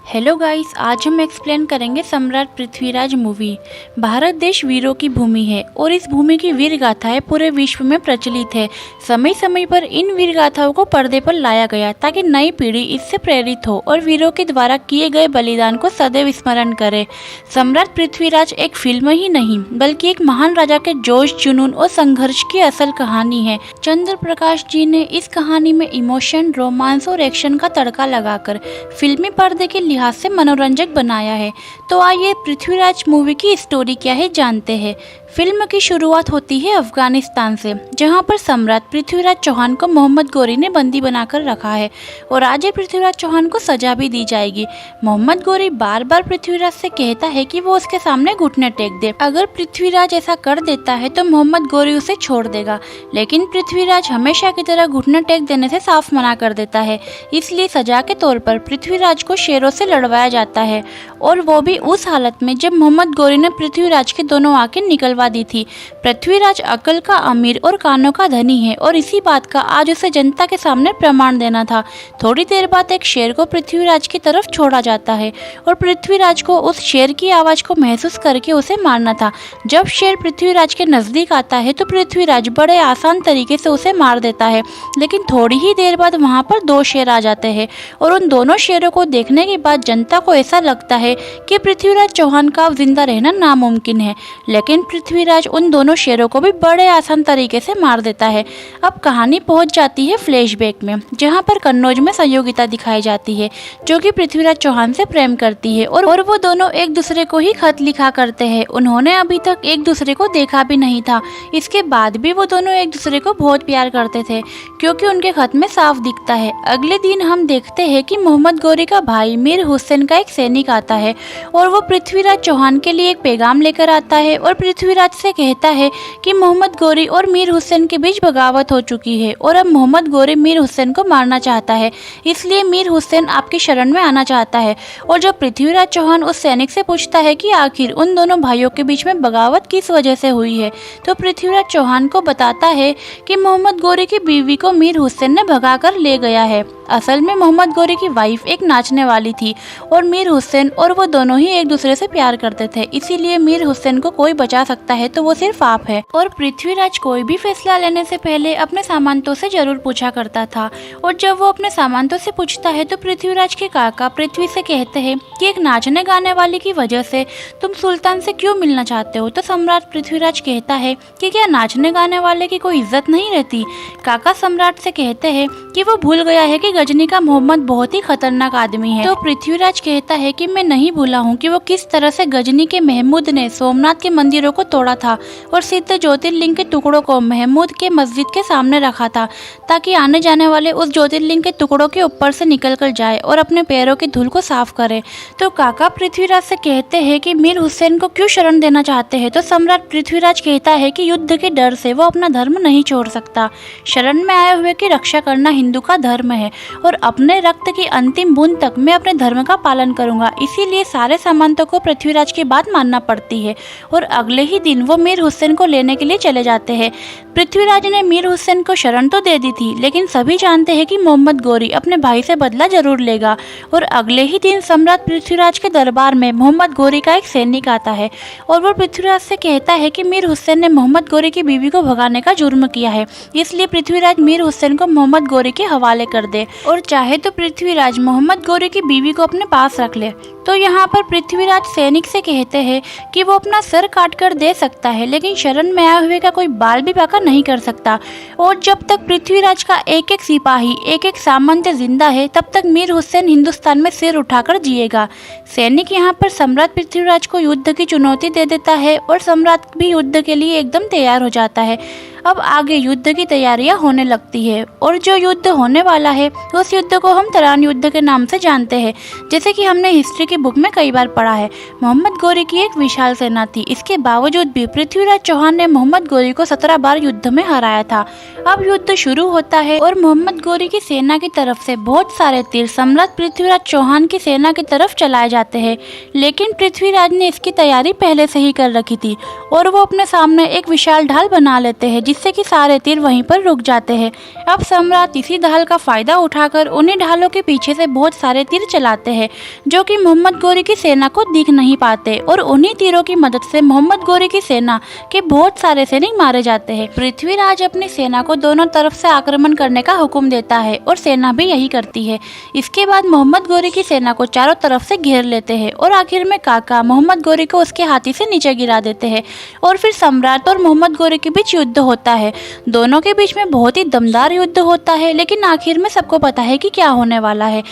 Hello guys, आज हम explain करेंगे सम्राट पृथ्वीराज मूवी। भारत देश वीरों की भूमि है और इस भूमि की वीर गाथाएं पूरे विश्व में प्रचलित है। समय समय पर इन वीर गाथाओं को पर्दे पर लाया गया ताकि नई पीढ़ी इससे प्रेरित हो और वीरों के द्वारा किए गए बलिदान को सदैव स्मरण करे। सम्राट पृथ्वीराज एक फिल्म ही नहीं बल्कि एक महान राजा के जोश, जुनून और संघर्ष की असल कहानी है। चंद्र प्रकाश जी ने इस कहानी में इमोशन, रोमांस और एक्शन का तड़का लगाकर फिल्मी पर्दे के लिहाज से मनोरंजक बनाया है। तो आइए पृथ्वीराज मूवी की स्टोरी क्या है जानते हैं। फिल्म की शुरुआत होती है अफगानिस्तान से, जहां पर सम्राट पृथ्वीराज चौहान को मोहम्मद गोरी ने बंदी बनाकर रखा है और राजा पृथ्वीराज चौहान को सजा भी दी जाएगी। मोहम्मद गोरी बार बार पृथ्वीराज से कहता है कि वो उसके सामने घुटने टेक दे। अगर पृथ्वीराज ऐसा कर देता है तो मोहम्मद गोरी उसे छोड़ देगा, लेकिन पृथ्वीराज हमेशा की तरह घुटने टेक देने से साफ मना कर देता है। इसलिए सजा के तौर पर पृथ्वीराज को शेरों से लड़वाया जाता है, और वो भी उस हालत में जब मोहम्मद गोरी ने पृथ्वीराज के दोनों आंखें निकलवा दी थी। पृथ्वीराज अकल का अमीर और कानों का धनी है और इसी बात का आज उसे जनता के सामने प्रमाण देना था। थोड़ी देर बाद एक शेर को पृथ्वीराज की तरफ छोड़ा जाता है और पृथ्वीराज को उस शेर की आवाज को महसूस करके उसे मारना था। जब शेर पृथ्वीराज के नजदीक आता है तो पृथ्वीराज बड़े आसान तरीके से उसे मार देता है, लेकिन थोड़ी ही देर बाद वहां पर दो शेर आ जाते हैं और उन दोनों शेरों को देखने के बाद जनता को ऐसा लगता है कि पृथ्वीराज चौहान का अब जिंदा रहना नामुमकिन है, लेकिन पृथ्वीराज उन दोनों शेरों को भी बड़े आसान तरीके से मार देता है। अब कहानी पहुंच जाती है फ्लैशबैक में, जहां पर कन्नौज में सहयोगिता दिखाई जाती है जो कि पृथ्वीराज चौहान से प्रेम करती है और वो दोनों एक दूसरे को ही खत लिखा करते हैं। उन्होंने अभी तक एक दूसरे को देखा भी नहीं था, इसके बाद भी वो दोनों एक दूसरे को बहुत प्यार करते थे क्योंकि उनके खत में साफ दिखता है। अगले दिन हम देखते हैं कि मोहम्मद गोरी का भाई मीर हुसैन का एक सैनिक आता है और वो पृथ्वीराज चौहान के लिए एक पैगाम लेकर आता है और पृथ्वीराज से कहता है कि मोहम्मद गोरी और मीर हुसैन के बीच बगावत हो चुकी है और अब मोहम्मद गोरी मीर हुसैन को मारना चाहता है, इसलिए मीर हुसैन आपकी शरण में आना चाहता है। और जब पृथ्वीराज चौहान उस सैनिक से पूछता है कि आखिर उन दोनों भाइयों के बीच में बगावत किस वजह से हुई है, तो पृथ्वीराज चौहान को बताता है कि मोहम्मद गोरी की बीवी को मीर हुसैन ने भगा कर ले गया है। असल में मोहम्मद गोरी की वाइफ एक नाचने वाली थी और मीर हुसैन और वो दोनों ही एक दूसरे से प्यार करते थे, इसीलिए मीर हुसैन को कोई बचा सकता है तो वो सिर्फ आप है। और पृथ्वीराज कोई भी फैसला लेने से पहले अपने सामंतों से जरूर पूछा करता था, और जब वो अपने सामंतों से पूछता है तो पृथ्वीराज के काका पृथ्वी से कहते हैं कि एक नाचने गाने वाले की वजह से तुम सुल्तान से क्यों मिलना चाहते हो, तो सम्राट पृथ्वीराज कहता है कि क्या नाचने गाने वाले की कोई इज्जत नहीं रहती। काका सम्राट से कहते हैं कि वो भूल गया है कि गजनी का मोहम्मद बहुत ही खतरनाक आदमी है। तो पृथ्वीराज कहता है कि मैं नहीं भूला हूँ कि वो किस तरह से गजनी के महमूद ने सोमनाथ के मंदिरों को तोड़ा था और सिद्ध ज्योतिर्लिंग के टुकड़ों को महमूद के मस्जिद के सामने रखा था ताकि आने जाने वाले उस ज्योतिर्लिंग के टुकड़ों के ऊपर से निकल कर जाए और अपने पैरों की धूल को साफ करे। तो काका पृथ्वीराज से कहते हैं कि मीर हुसैन को क्यों शरण देना चाहते हैं, तो सम्राट पृथ्वीराज कहता है कि युद्ध के डर से वो अपना धर्म नहीं छोड़ सकता। शरण में आए हुए की रक्षा करना हिंदू का धर्म है और अपने रक्त की अंतिम बूंद तक मैं अपने धर्म का पालन करूंगा। इसीलिए सारे सामंतों को पृथ्वीराज की बात मानना पड़ती है और अगले ही दिन वो मीर हुसैन को लेने के लिए चले जाते हैं। पृथ्वीराज ने मीर हुसैन को शरण तो दे दी थी, लेकिन सभी जानते हैं कि मोहम्मद गोरी अपने भाई से बदला जरूर लेगा। और अगले ही दिन सम्राट पृथ्वीराज के दरबार में मोहम्मद गोरी का एक सैनिक आता है और वो पृथ्वीराज से कहता है कि मीर हुसैन ने मोहम्मद गोरी की बीवी को भगाने का जुर्म किया है, इसलिए पृथ्वीराज मीर हुसैन को मोहम्मद गोरी के हवाले कर दे और चाहे तो पृथ्वीराज मोहम्मद गोरी की बीवी को अपने पास रख ले। तो यहाँ पर पृथ्वीराज सैनिक से कहते हैं कि वो अपना सर काट कर दे सकता है, लेकिन शरण में आए हुए का कोई बाल भी बाका नहीं कर सकता। और जब तक पृथ्वीराज का एक एक सिपाही, एक एक सामंत जिंदा है, तब तक मीर हुसैन हिंदुस्तान में सिर उठाकर जिएगा। सैनिक यहाँ पर सम्राट पृथ्वीराज को युद्ध की चुनौती दे देता है और सम्राट भी युद्ध के लिए एकदम तैयार हो जाता है। अब आगे युद्ध की तैयारियां होने लगती है और जो युद्ध होने वाला है उस युद्ध को हम तरान युद्ध के नाम से जानते हैं, जैसे कि हमने हिस्ट्री की बुक में कई बार पढ़ा है। मोहम्मद गोरी की एक विशाल सेना थी, इसके बावजूद भी पृथ्वीराज चौहान ने मोहम्मद गोरी को 17 बार युद्ध में हराया था। अब युद्ध शुरू होता है और मोहम्मद गोरी की सेना की तरफ से बहुत सारे तीर सम्राट पृथ्वीराज चौहान की सेना की तरफ चलाए जाते हैं, लेकिन पृथ्वीराज ने इसकी तैयारी पहले से ही कर रखी थी और वो अपने सामने एक विशाल ढाल बना लेते हैं जिससे कि सारे तीर वहीं पर रुक जाते हैं। अब सम्राट इसी ढाल का फायदा उठाकर उन्हीं ढालों के पीछे से बहुत सारे तीर चलाते हैं जो कि मोहम्मद गोरी की सेना को दिख नहीं पाते, और उन्हीं तीरों की मदद से मोहम्मद गोरी की सेना के बहुत सारे सैनिक मारे जाते हैं। पृथ्वीराज अपनी सेना को दोनों तरफ से आक्रमण करने का हुक्म देता है और सेना भी यही करती है। इसके बाद मोहम्मद गोरी की सेना को चारों तरफ से घेर लेते हैं और आखिर में काका मोहम्मद गोरी को उसके हाथी से नीचे गिरा देते हैं और फिर सम्राट और मोहम्मद गोरी के बीच युद्ध होता है। दोनों के बीच में बहुत ही दमदार युद्ध होता है, लेकिन आखिर में सबको पता है कि क्या होने वाला है।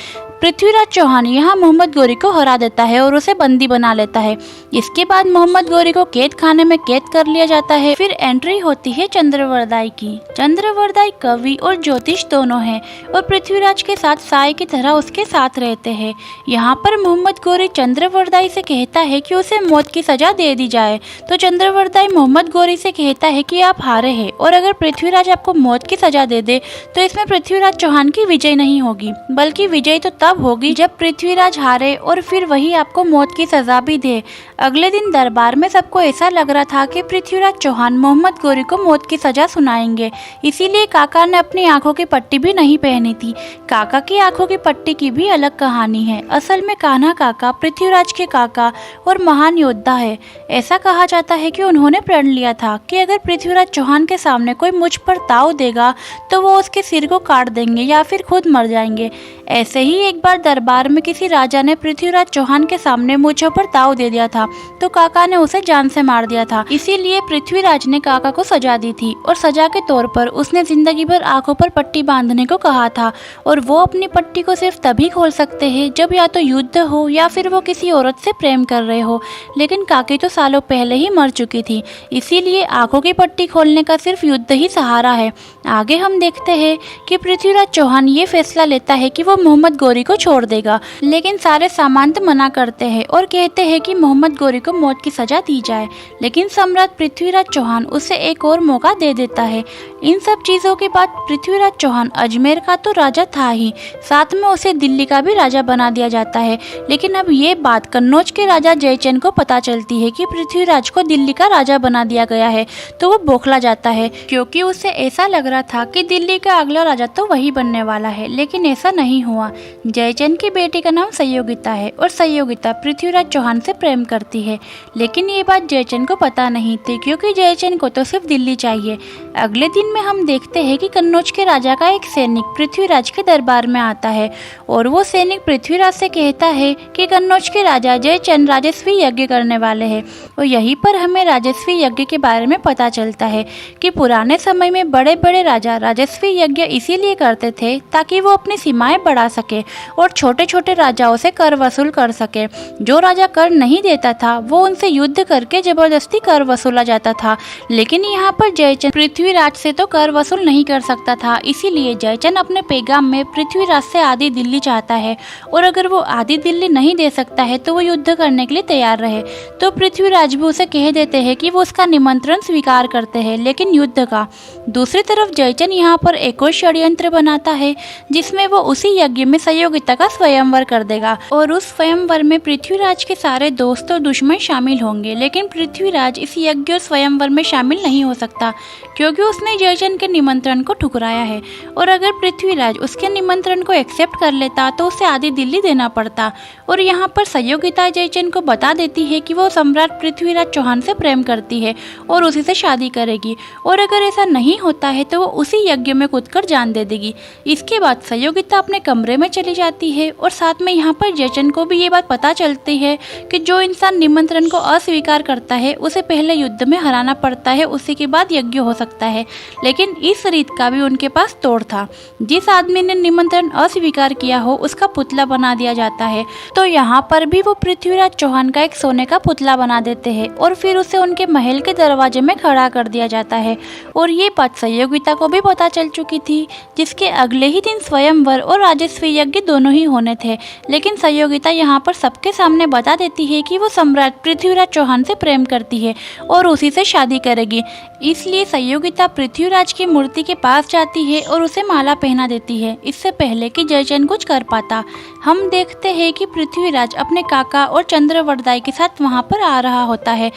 पृथ्वीराज चौहान यहाँ मोहम्मद गोरी को हरा देता है और उसे बंदी बना लेता है। इसके बाद मोहम्मद गोरी को कैद खाने में कैद कर लिया जाता है। फिर एंट्री होती है चंद्रवरदाई की। चंद्रवरदाई कवि और ज्योतिष दोनों हैं और पृथ्वीराज के साथ साय की तरह उसके साथ रहते हैं। यहाँ पर मोहम्मद गोरी चंद्रवरदाई से कहता है कि उसे मौत की सजा दे दी जाए, तो चंद्रवरदाई मोहम्मद गोरी से कहता है कि आप हारे हैं और अगर पृथ्वीराज आपको मौत की सजा दे दे तो इसमें पृथ्वीराज चौहान की विजय नहीं होगी, बल्कि विजय तो तब होगी जब पृथ्वीराज हारे और फिर वही आपको मौत की सजा भी दे। अगले दिन दरबार में सबको ऐसा लग रहा था कि पृथ्वीराज चौहान मोहम्मद गोरी को मौत की सजा सुनाएंगे, इसीलिए काका ने अपनी आंखों की पट्टी भी नहीं पहनी थी। काका की आंखों की पट्टी की भी अलग कहानी है। असल में कान्हा काका पृथ्वीराज के काका और महान योद्धा है। ऐसा कहा जाता है कि उन्होंने प्रण लिया था कि अगर पृथ्वीराज चौहान के सामने कोई मुझ पर ताव देगा तो वो उसके सिर को काट देंगे या फिर खुद मर जाएंगे। ऐसे ही एक बार दरबार में किसी राजा ने पृथ्वीराज चौहान के सामने मूंछों पर ताव दे दिया था, तो काका ने उसे जान से मार दिया था। इसीलिए पृथ्वीराज ने काका को सजा दी थी और सजा के तौर पर उसने जिंदगी भर आंखों पर पट्टी बांधने को कहा था, और वो अपनी पट्टी को सिर्फ तभी खोल सकते हैं जब या तो युद्ध हो या फिर वो किसी औरत से प्रेम कर रहे हो। लेकिन काकी तो सालों पहले ही मर चुकी थी, इसीलिए आंखों की पट्टी खोलने का सिर्फ युद्ध ही सहारा है। आगे हम देखते हैं कि पृथ्वीराज चौहान ये फैसला लेता है कि वो मोहम्मद गोरी को छोड़ देगा, लेकिन सारे सामंत मना करते हैं और कहते हैं कि मोहम्मद गोरी को मौत की सजा दी जाए। लेकिन सम्राट पृथ्वीराज चौहान उसे एक और मौका दे देता है। इन सब चीजों के बाद पृथ्वीराज चौहान अजमेर का तो राजा था ही, साथ में उसे दिल्ली का भी राजा बना दिया जाता है। लेकिन अब ये बात कन्नौज के राजा जयचंद को पता चलती है कि पृथ्वीराज को दिल्ली का राजा बना दिया गया है, तो वो बौखला जाता है, क्योंकि उसे ऐसा लग रहा था कि दिल्ली का अगला राजा तो वही बनने वाला है। लेकिन ऐसा नहीं हुआ। जयचंद की बेटी का नाम संयोगिता है और संयोगिता पृथ्वीराज चौहान से प्रेम करती है, लेकिन ये बात जयचंद को पता नहीं थी, क्योंकि जयचंद को तो सिर्फ दिल्ली चाहिए। अगले दिन में हम देखते हैं कि कन्नौज के राजा का एक सैनिक पृथ्वीराज के दरबार में आता है और वो सैनिक पृथ्वीराज से कहता है कि कन्नौज के राजा जयचंद राजस्वी यज्ञ करने वाले हैं। और यहीं पर हमें राजस्वी यज्ञ के बारे में पता चलता है कि पुराने समय में बड़े बड़े राजा राजस्वी यज्ञ इसीलिए करते थे ताकि वो अपनी सीमाएं बढ़ा सके और छोटे छोटे राजाओं से कर वसूल कर सके। जो राजा कर नहीं देता था वो उनसे युद्ध करके जबरदस्ती कर वसूला जाता था। लेकिन यहाँ पर जयचंद पृथ्वीराज से तो कर वसूल नहीं कर सकता था, इसीलिए जयचंद अपने पैगाम में पृथ्वीराज से आधी दिल्ली चाहता है, और अगर वो आधी दिल्ली नहीं दे सकता है तो वो युद्ध करने के लिए तैयार रहे। तो पृथ्वीराज भी उसे कह देते हैं कि वो उसका निमंत्रण स्वीकार करते हैं, लेकिन युद्ध का। दूसरी तरफ जयचंद यहाँ पर एक और षड्यंत्र बनाता है जिसमें वो उसी यज्ञ में संयोगिता का स्वयंवर कर देगा, और उस स्वयंवर में पृथ्वीराज के सारे दोस्त और दुश्मन शामिल होंगे। लेकिन पृथ्वीराज इस यज्ञ और स्वयंवर में शामिल नहीं हो सकता, क्योंकि उसने जयचंद के निमंत्रण को ठुकराया है, और अगर पृथ्वीराज उसके निमंत्रण को एक्सेप्ट कर लेता तो उसे आधी दिल्ली देना पड़ता। और यहाँ पर संयोगिता जयचंद को बता देती है कि वो सम्राट पृथ्वीराज चौहान से प्रेम करती है और उसी से शादी करेगी, और अगर ऐसा नहीं होता है तो वो उसी यज्ञ में कूदकर जान दे देगी। इसके बाद संयोगिता अपने कमरे में चली जाती है, और साथ में यहाँ पर जयचंद को भी ये बात पता चलती है कि जो इंसान निमंत्रण को अस्वीकार करता है उसे पहले युद्ध में हराना पड़ता है, उसी के बाद यज्ञ हो सकता है। लेकिन इस रीत का भी उनके पास तोड़ था। जिस आदमी ने निमंत्रण अस्वीकार किया हो उसका पुतला बना दिया जाता है। तो यहाँ पर भी वो पृथ्वीराज चौहान का एक सोने का पुतला बना देते हैं और फिर उसे उनके महल के दरवाजे में खड़ा कर दिया जाता है। और ये बात संयोगिता को भी पता चल चुकी थी, जिसके अगले ही दिन स्वयंवर और राजस्वी यज्ञ दोनों ही होने थे। लेकिन संयोगिता यहाँ पर सबके सामने बता देती है कि वो सम्राट पृथ्वीराज चौहान से प्रेम करती है और उसी से शादी करेगी। इसलिए संयोगिता पृथ्वीराज की मूर्ति के पास जाती है और उसे माला पहना देती है, इससे पहले कि जयचंद कुछ कर पाता। हम देखते हैं कि पृथ्वीराज अपने काका और चंद्रवरदाई के साथ वहाँ पर आ रहा होता है।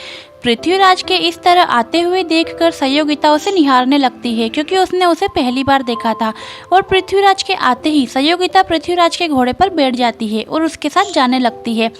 पृथ्वीराज के इस तरह आते हुए देखकर संयोगिता उसे निहारने लगती है, क्योंकि उसने उसे पहली बार देखा था। और पृथ्वीराज के आते ही संयोगिता पृथ्वीराज के घोड़े पर बैठ जाती है और उसके साथ जाने लगती है।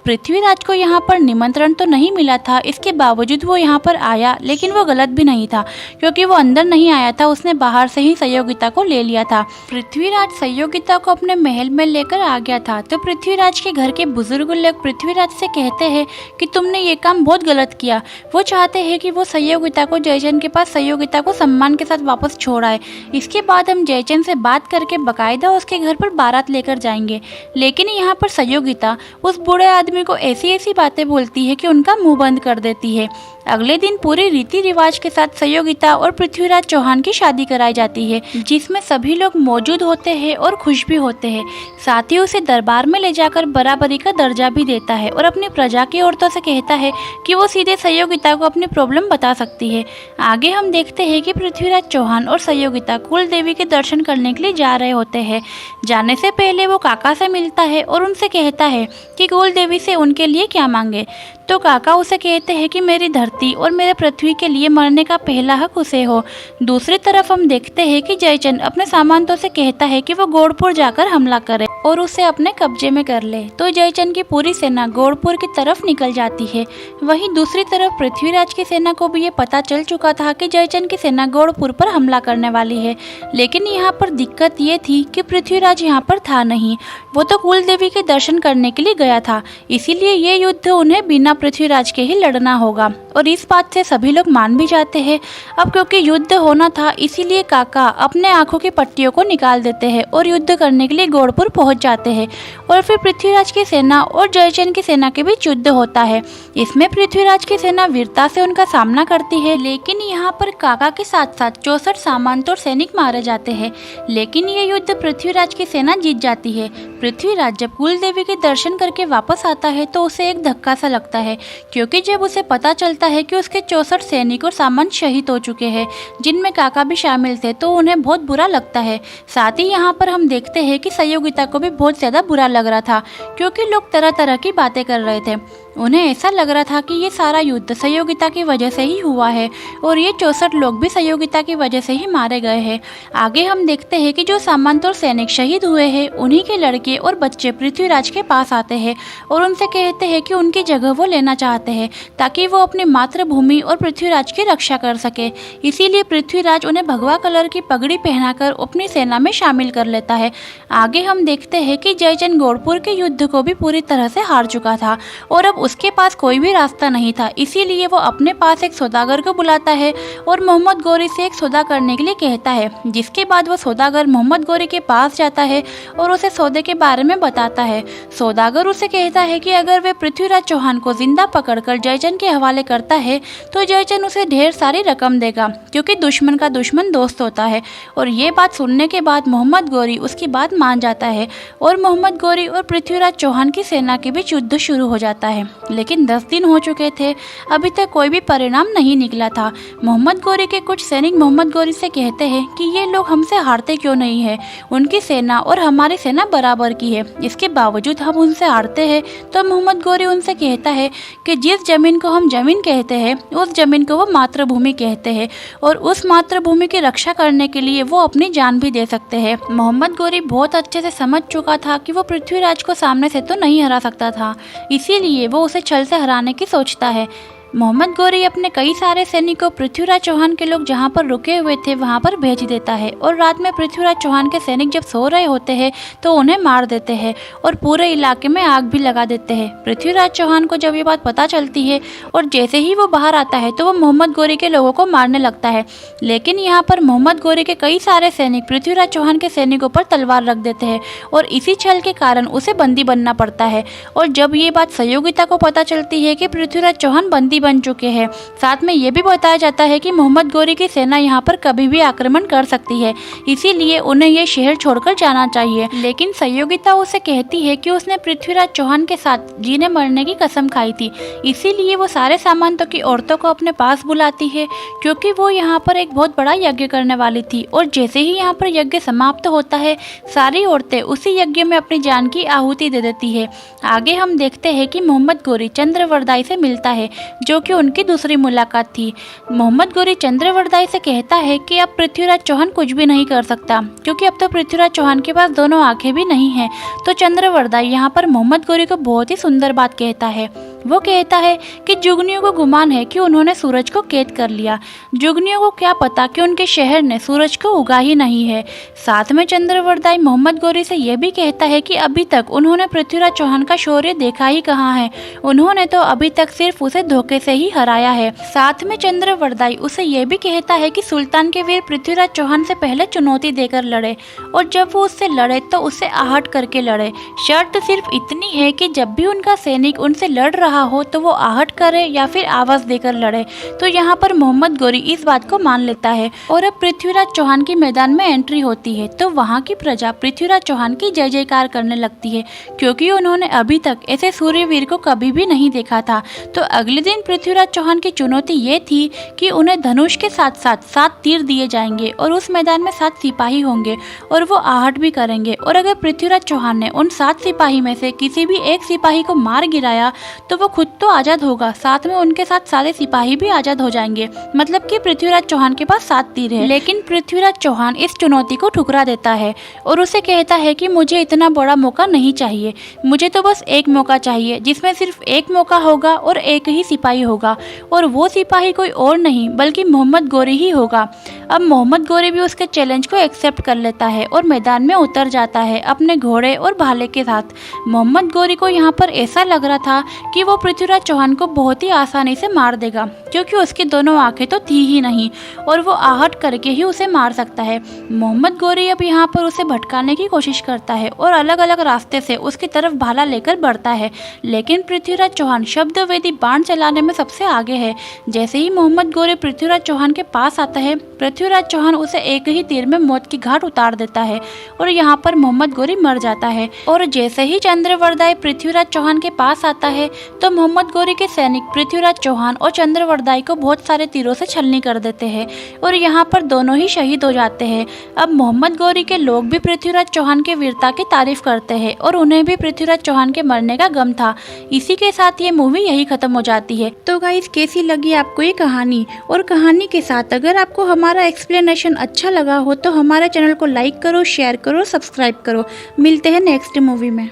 पृथ्वीराज को यहाँ पर निमंत्रण तो नहीं मिला था, इसके बावजूद वो यहाँ पर आया, लेकिन वो गलत भी नहीं था, क्योंकि वो अंदर नहीं आया था, उसने बाहर से ही संयोगिता को ले लिया था। पृथ्वीराज संयोगिता को अपने महल में लेकर आ गया था। तो पृथ्वीराज के घर के बुजुर्ग लोग पृथ्वीराज से कहते हैं कि तुमने ये काम बहुत गलत किया। वो चाहते हैं कि वो संयोगिता को जयचंद के पास संयोगिता को सम्मान के साथ वापस छोड़ आए। इसके बाद हम जयचंद से बात करके बाकायदा उसके घर पर बारात लेकर जाएंगे। लेकिन यहाँ पर संयोगिता उस बूढ़े आदमी को ऐसी ऐसी बातें बोलती है कि उनका मुंह बंद कर देती है। अगले दिन पूरे रीति रिवाज के साथ संयोगिता और पृथ्वीराज चौहान की शादी कराई जाती है, जिसमें सभी लोग मौजूद होते हैं और खुश भी होते हैं। साथ ही उसे दरबार में ले जाकर बराबरी का दर्जा भी देता है और अपनी प्रजा की औरतों से कहता है कि वो सीधे संयोगिता को अपनी प्रॉब्लम बता सकती है। आगे हम देखते हैं कि पृथ्वीराज चौहान और संयोगिता कुल देवी के दर्शन करने के लिए जा रहे होते हैं। जाने से पहले वो काका से मिलता है और उनसे कहता है कि कुल देवी से उनके लिए क्या मांगे। तो काका उसे कहते हैं कि मेरी धरती और मेरे पृथ्वी के लिए मरने का पहला हक उसे हो। दूसरी तरफ हम देखते हैं कि जयचंद अपने सामंतों से कहता है कि वो गोड़पुर जाकर हमला करे और उसे अपने कब्जे में कर ले। तो जयचंद की पूरी सेना गोड़पुर की तरफ निकल जाती है। वहीं दूसरी तरफ पृथ्वीराज की सेना को भी ये पता चल चुका था कि जयचंद की सेना गोड़पुर पर हमला करने वाली है। लेकिन यहाँ पर दिक्कत ये थी कि पृथ्वीराज यहाँ पर था नहीं, वो तो कुल देवी के दर्शन करने के लिए गया था। इसीलिए ये युद्ध उन्हें बिना पृथ्वीराज के ही लड़ना होगा और इस बात से सभी लोग मान भी जाते हैं। अब क्योंकि युद्ध होना था, इसीलिए काका अपने आंखों की पट्टियों को निकाल देते हैं और युद्ध करने के लिए गोड़पुर पहुंच जाते हैं। और फिर पृथ्वीराज की सेना और जयचंद की सेना के बीच युद्ध होता है। इसमें पृथ्वीराज की सेना वीरता से उनका सामना करती है, लेकिन यहाँ पर काका के साथ साथ 64 सामंत और सैनिक मारे जाते हैं। लेकिन ये युद्ध पृथ्वीराज की सेना जीत जाती है। पृथ्वीराज जब कुल देवी के दर्शन करके वापस आता है तो उसे एक धक्का सा लगता है, क्योंकि जब उसे पता चलता है कि उसके 64 सैनिक और सामंत शहीद हो चुके हैं, जिनमें काका भी शामिल थे, तो उन्हें बहुत बुरा लगता है। साथ ही यहाँ पर हम देखते हैं कि संयोगिता को भी बहुत ज़्यादा बुरा लग रहा था, क्योंकि लोग तरह तरह की बातें कर रहे थे। उन्हें ऐसा लग रहा था कि ये सारा युद्ध संयोगिता की वजह से ही हुआ है और ये 64 लोग भी संयोगिता की वजह से ही मारे गए हैं। आगे हम देखते हैं कि जो सामंत और सैनिक शहीद हुए हैं, उन्हीं के लड़के और बच्चे पृथ्वीराज के पास आते हैं और उनसे कहते हैं कि उनकी जगह वो लेना चाहते हैं, ताकि वो अपनी मातृभूमि और पृथ्वीराज की रक्षा कर सके। इसीलिए पृथ्वीराज उन्हें भगवा कलर की पगड़ी पहनाकर अपनी सेना में शामिल कर लेता है। आगे हम देखते हैं कि जयचंद गोड़पुर के युद्ध को भी पूरी तरह से हार चुका था और अब उसके पास कोई भी रास्ता नहीं था। इसीलिए वो अपने पास एक सौदागर को बुलाता है और मोहम्मद गोरी से एक सौदा करने के लिए कहता है, जिसके बाद वो सौदागर मोहम्मद गोरी के पास जाता है और उसे सौदे के बारे में बताता है। सौदागर उसे कहता है कि अगर वे पृथ्वीराज चौहान को जिंदा पकड़कर जयचंद के हवाले करता है तो जयचंद उसे ढेर सारी रकम देगा, क्योंकि दुश्मन का दुश्मन दोस्त होता है। और ये बात सुनने के बाद मोहम्मद गोरी उसकी बात मान जाता है और मोहम्मद गोरी और पृथ्वीराज चौहान की सेना के बीच युद्ध शुरू हो जाता है। लेकिन 10 दिन हो चुके थे, अभी तक कोई भी परिणाम नहीं निकला था। मोहम्मद गोरी के कुछ सैनिक मोहम्मद गोरी से कहते हैं कि ये लोग हमसे हारते क्यों नहीं है, उनकी सेना और हमारी सेना बराबर की है, इसके बावजूद हम उनसे हारते हैं। तो मोहम्मद गोरी उनसे कहता है कि जिस जमीन को हम जमीन कहते हैं, उस जमीन को वो मातृभूमि कहते हैं और उस मातृभूमि की रक्षा करने के लिए वो अपनी जान भी दे सकते हैं। मोहम्मद गोरी बहुत अच्छे से समझ चुका था कि वो पृथ्वीराज को सामने से तो नहीं हरा सकता था, इसीलिए वो उसे छल से हराने की सोचता है। मोहम्मद गोरी अपने कई सारे सैनिकों पृथ्वीराज चौहान के लोग जहां पर रुके हुए थे वहां पर भेज देता है और रात में पृथ्वीराज चौहान के सैनिक जब सो रहे होते हैं तो उन्हें मार देते हैं और पूरे इलाके में आग भी लगा देते हैं। पृथ्वीराज चौहान को जब ये बात पता चलती है और जैसे ही वो बाहर आता है तो वो मोहम्मद गोरी के लोगों को मारने लगता है। लेकिन यहाँ पर मोहम्मद गोरी के कई सारे सैनिक पृथ्वीराज चौहान के सैनिकों पर तलवार रख देते हैं और इसी छल के कारण उसे बंदी बनना पड़ता है। और जब ये बात संयोगिता को पता चलती है कि पृथ्वीराज चौहान बंदी बन चुके हैं, साथ में ये भी बताया जाता है कि मोहम्मद गोरी की सेना यहाँ पर कभी भी आक्रमण कर सकती है, इसीलिए उन्हें ये शहर छोड़कर जाना चाहिए। लेकिन संयोगिता उसे कहती है कि उसने पृथ्वीराज चौहान के साथ जीने मरने की कसम खाई थी, इसीलिए वो सारे सामंतों की औरतों को अपने पास बुलाती है, क्योंकि वो यहाँ पर एक बहुत बड़ा यज्ञ करने वाली थी। और जैसे ही यहाँ पर यज्ञ समाप्त होता है, सारी औरतें उसी यज्ञ में अपनी जान की आहुति दे देती है। आगे हम देखते हैं कि मोहम्मद गोरी चंद्रवरदाई से मिलता है, जो कि उनकी दूसरी मुलाकात थी। मोहम्मद गौरी चंद्रवरदाई से कहता है कि अब पृथ्वीराज चौहान कुछ भी नहीं कर सकता, क्योंकि अब तो पृथ्वीराज चौहान के पास दोनों आंखें भी नहीं हैं। तो चंद्रवरदाई यहाँ पर मोहम्मद गौरी को बहुत ही सुंदर बात कहता है। वो कहता है कि जुगनियों को गुमान है कि उन्होंने सूरज को कैद कर लिया। जुगनियों को क्या पता कि उनके शहर ने सूरज को उगा ही नहीं है। साथ में चंद्रवरदाई मोहम्मद गौरी से यह भी कहता है कि अभी तक उन्होंने पृथ्वीराज चौहान का शौर्य देखा ही कहाँ है, उन्होंने तो अभी तक सिर्फ उसे धोखे से ही हराया है। साथ में चंद्रवरदाई उसे यह भी कहता है कि सुल्तान के वीर पृथ्वीराज चौहान से पहले चुनौती देकर लड़े, और जब वो उससे लड़े तो उसे आहट करके लड़े। शर्त सिर्फ इतनी है कि जब भी उनका सैनिक उनसे लड़ रहा हो तो वो आहट करे या फिर आवाज देकर लड़े। तो यहाँ पर मोहम्मद गौरी इस बात को मान लेता है और अब पृथ्वीराज चौहान की मैदान में एंट्री होती है तो वहाँ की प्रजा पृथ्वीराज चौहान की जय जयकार करने लगती है, क्योंकि उन्होंने अभी तक ऐसे सूर्यवीर को कभी भी नहीं देखा था। तो अगले दिन पृथ्वीराज चौहान की चुनौती ये थी कि उन्हें धनुष के साथ साथ 7 तीर दिए जाएंगे और उस मैदान में 7 सिपाही होंगे और वो आहट भी करेंगे, और अगर पृथ्वीराज चौहान ने उन 7 सिपाही में से किसी भी एक सिपाही को मार गिराया तो वो खुद तो आजाद होगा, साथ में उनके साथ सारे सिपाही भी आजाद हो जाएंगे। मतलब कि पृथ्वीराज चौहान के पास 7 तीर है। लेकिन पृथ्वीराज चौहान इस चुनौती को ठुकरा देता है और उसे कहता है कि मुझे इतना बड़ा मौका नहीं चाहिए, मुझे तो बस एक मौका चाहिए जिसमें सिर्फ एक मौका होगा और एक ही सिपाही होगा, और वो सिपाही कोई और नहीं बल्कि मोहम्मद गौरी ही होगा। अब मोहम्मद गौरी भी उसके चैलेंज को एक्सेप्ट कर लेता है और मैदान में उतर जाता है अपने घोड़े और भाले के साथ। मोहम्मद गौरी को यहाँ पर ऐसा लग रहा था कि वो पृथ्वीराज चौहान को बहुत ही आसानी से मार देगा, क्योंकि उसकी दोनों आंखें तो थी ही नहीं और वो आहट करके ही उसे मार सकता है। मोहम्मद गौरी अब यहाँ पर उसे भटकाने की कोशिश करता है और अलग अलग रास्ते से उसकी तरफ भाला लेकर बढ़ता है, लेकिन पृथ्वीराज चौहान शब्दवेदी बाण चलाने में सबसे आगे है। जैसे ही मोहम्मद गौरी पृथ्वीराज चौहान के पास आता है, पृथ्वीराज चौहान उसे एक ही तीर में मौत की घाट उतार देता है और यहाँ पर मोहम्मद गौरी मर जाता है। और जैसे ही चंद्रवरदाई पृथ्वीराज चौहान के पास आता है तो मोहम्मद गौरी के सैनिक पृथ्वीराज चौहान और चंद्रवरदाई को बहुत सारे तीरों से छलनी कर देते हैं और यहाँ पर दोनों ही शहीद हो जाते हैं। अब मोहम्मद गौरी के लोग भी पृथ्वीराज चौहान के वीरता की तारीफ करते हैं और उन्हें भी पृथ्वीराज चौहान के मरने का गम था। इसी के साथ ये मूवी यही खत्म हो जाती है। तो गाइस, कैसी लगी आपको ये कहानी? और कहानी के साथ अगर आपको हमारा एक्सप्लेनेशन अच्छा लगा हो तो हमारे चैनल को लाइक करो, शेयर करो, सब्सक्राइब करो। मिलते हैं नेक्स्ट मूवी में।